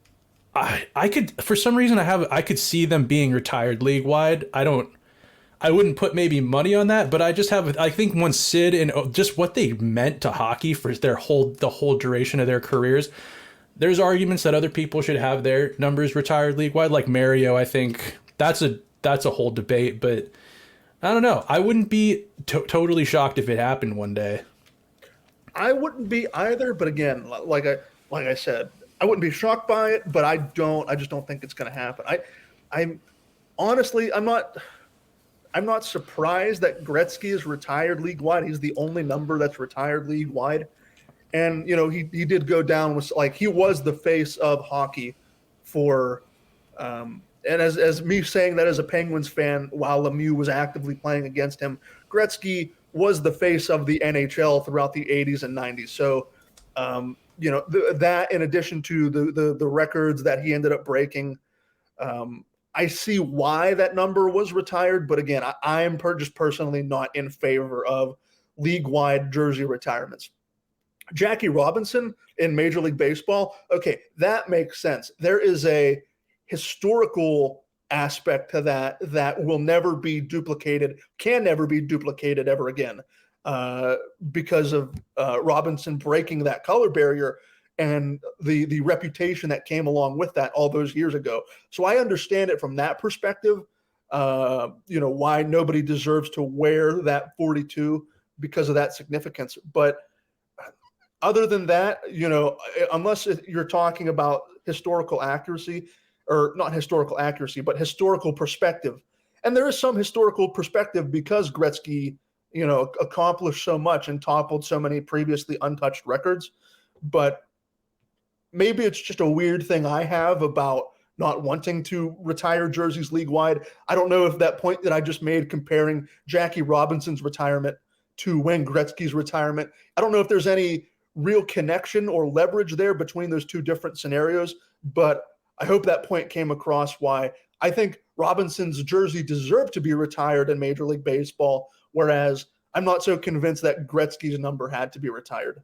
S3: I could, for some reason, I could see them being retired league wide. I wouldn't put maybe money on that, but I think when Sid and just what they meant to hockey for the whole duration of their careers, there's arguments that other people should have their numbers retired league wide. Like Mario, I think that's a whole debate, but I don't know. I wouldn't be totally shocked if it happened one day.
S2: I wouldn't be either, but again, like I said, I wouldn't be shocked by it, but I just don't think it's going to happen. I'm honestly, I'm not surprised that Gretzky is retired league wide. He's the only number that's retired league wide. And, he did go down with, like, he was the face of hockey for, and as me saying that as a Penguins fan, while Lemieux was actively playing against him, Gretzky was the face of the NHL throughout the 80s and 90s. So, that in addition to the records that he ended up breaking, I see why that number was retired. But again, I am just personally not in favor of league-wide jersey retirements. Jackie Robinson in Major League Baseball, okay, that makes sense. There is a historical aspect to that will never be duplicated, can never be duplicated ever again. Because of Robinson breaking that color barrier and the reputation that came along with that all those years ago. So I understand it from that perspective, why nobody deserves to wear that 42 because of that significance. But other than that, unless you're talking about historical accuracy, or not historical accuracy, but historical perspective. And there is some historical perspective because Gretzky accomplished so much and toppled so many previously untouched records. But maybe it's just a weird thing I have about not wanting to retire jerseys league-wide. I don't know if that point that I just made comparing Jackie Robinson's retirement to Wayne Gretzky's retirement, I don't know if there's any real connection or leverage there between those two different scenarios, but I hope that point came across why I think Robinson's jersey deserved to be retired in Major League Baseball, whereas I'm not so convinced that Gretzky's number had to be retired.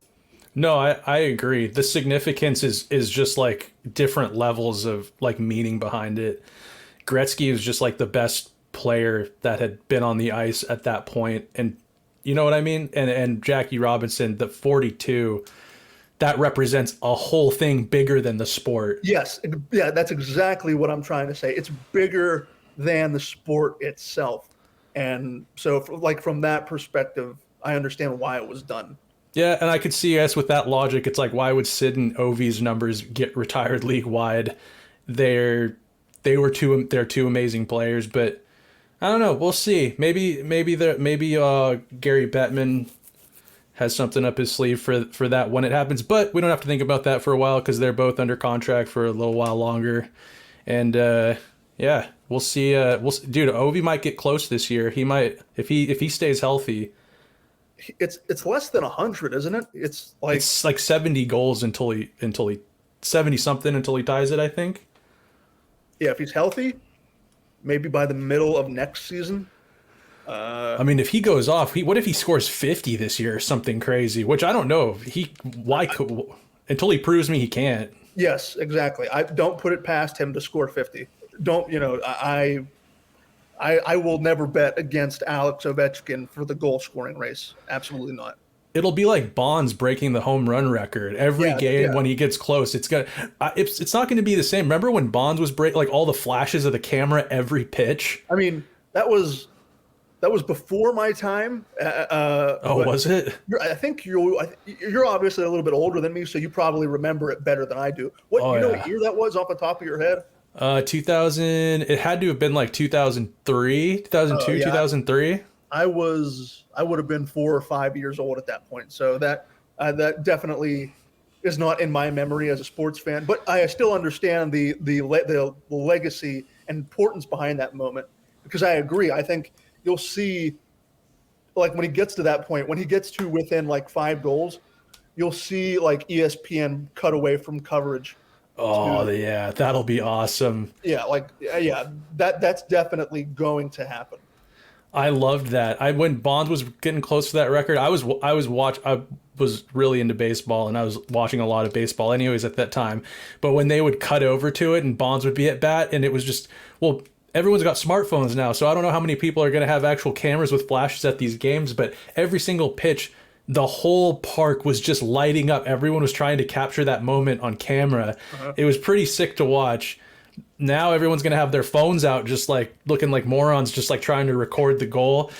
S3: No, I agree. The significance is just like different levels of like meaning behind it. Gretzky was just like the best player that had been on the ice at that point, and you know what I mean? And Jackie Robinson, the 42, that represents a whole thing bigger than the sport.
S2: Yes, yeah, that's exactly what I'm trying to say. It's bigger than the sport itself. And so like from that perspective, I understand why it was done.
S3: Yeah, and I could see us with that logic. It's like, why would Sid and Ovi's numbers get retired league wide? They're two amazing players, but I don't know. We'll see. Maybe Gary Bettman has something up his sleeve for that when it happens. But we don't have to think about that for a while because they're both under contract for a little while longer. And yeah, we'll see. Dude, Ovi might get close this year. He might if he stays healthy.
S2: It's less than 100, isn't it? It's like
S3: 70 goals until he 70 something until he ties it, I think.
S2: Yeah, if he's healthy, maybe by the middle of next season.
S3: I mean, if he goes off, what if he scores 50 this year or something crazy? Which I don't know. Until he proves me he can't.
S2: Yes, exactly. I don't put it past him to score 50. Don't, I will never bet against Alex Ovechkin for the goal scoring race. Absolutely not.
S3: It'll be like Bonds breaking the home run record every game when he gets close. It's not going to be the same. Remember when Bonds was like all the flashes of the camera every pitch?
S2: I mean, that was before my time.
S3: Was it?
S2: I think you're obviously a little bit older than me, so you probably remember it better than I do. What year that was off the top of your head?
S3: 2000. It had to have been like 2003, 2002, 2003.
S2: I would have been 4 or 5 years old at that point. So that definitely is not in my memory as a sports fan. But I still understand the legacy and importance behind that moment, because I agree. I think you'll see, like when he gets to that point, when he gets to within like 5 goals, you'll see like ESPN cut away from coverage.
S3: Oh yeah, that'll be awesome.
S2: Yeah, that's definitely going to happen.
S3: I loved that. When Bonds was getting close to that record, I was really into baseball, and I was watching a lot of baseball anyways at that time. But when they would cut over to it and Bonds would be at bat, and it was just, well, everyone's got smartphones now, so I don't know how many people are going to have actual cameras with flashes at these games, but every single pitch, the whole park was just lighting up. Everyone was trying to capture that moment on camera. It was pretty sick to watch. Now everyone's going to have their phones out just like looking like morons, just like trying to record the goal.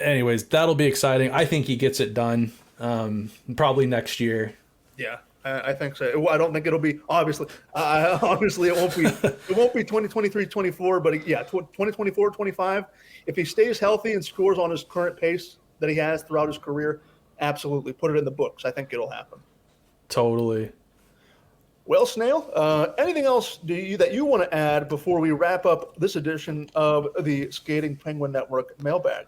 S3: Anyways, that'll be exciting. I think he gets it done probably next year.
S2: Yeah, I think so. I don't think it'll be, obviously it won't be 2023-24, but yeah, 2024-25. If he stays healthy and scores on his current pace that he has throughout his career, absolutely put it in the books. I think it'll happen.
S3: Totally.
S2: Well, Snail, anything else that you want to add before we wrap up this edition of the Skating Penguin Network Mailbag?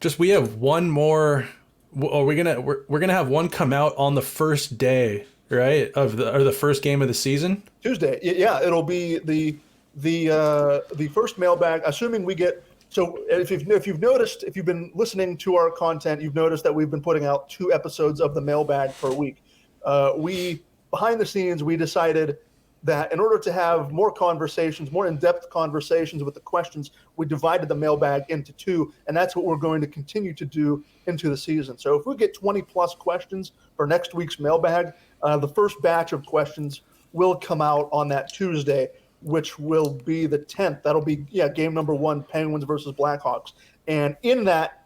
S3: Just we have one more. We're gonna have one come out on the first day, right, of the first game of the season. Tuesday.
S2: Yeah, it'll be the first mailbag. Assuming we get. So if you've noticed, if you've been listening to our content, you've noticed that we've been putting out 2 episodes of the mailbag per week. Behind the scenes, we decided that in order to have more conversations, more in-depth conversations with the questions, we divided the mailbag into 2, and that's what we're going to continue to do into the season. So if we get 20-plus questions for next week's mailbag, the first batch of questions will come out on that Tuesday, which will be the 10th. That'll be game number 1, Penguins versus Blackhawks. And in that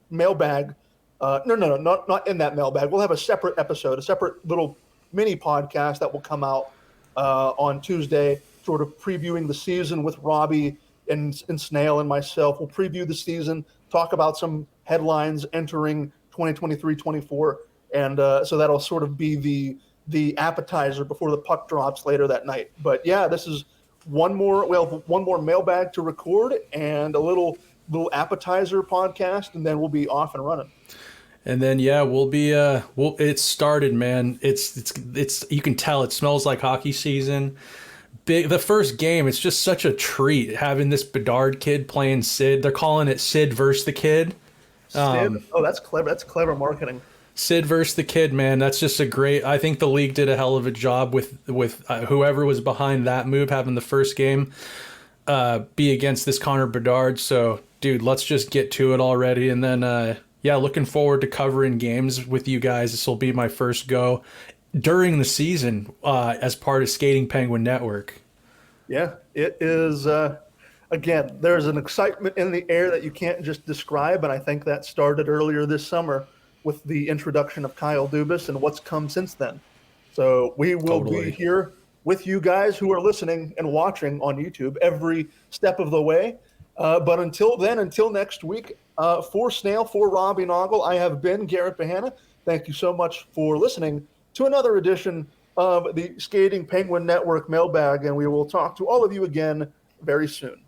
S2: mailbag, not in that mailbag. We'll have a separate episode, a separate little mini podcast that will come out on Tuesday, sort of previewing the season with Robbie and Snail and myself. We'll preview the season, talk about some headlines entering 2023-24, and so that'll sort of be the appetizer before the puck drops later that night. But yeah, this is one more mailbag to record and a little appetizer podcast, and then we'll be off and running.
S3: And then we'll be it's started, man. It's you can tell it smells like hockey season. The first game, it's just such a treat having this Bedard kid playing Sid. They're calling it Sid versus the Kid.
S2: Sid? That's clever. That's clever marketing.
S3: Sid versus the kid, man. That's just a great. I think the league did a hell of a job with whoever was behind that move, having the first game be against this Connor Bedard. So, dude, let's just get to it already. And then, yeah, looking forward to covering games with you guys. This will be my first go during the season as part of Skating Penguin Network.
S2: Yeah, it is. Again, there's an excitement in the air that you can't just describe, and I think that started earlier this summer with the introduction of Kyle Dubas and what's come since then. So we will be here with you guys who are listening and watching on YouTube every step of the way. But until then, until next week, for Snail, for Robbie Noggle, I have been Garrett Bahana. Thank you so much for listening to another edition of the Skating Penguin Network Mailbag, and we will talk to all of you again very soon.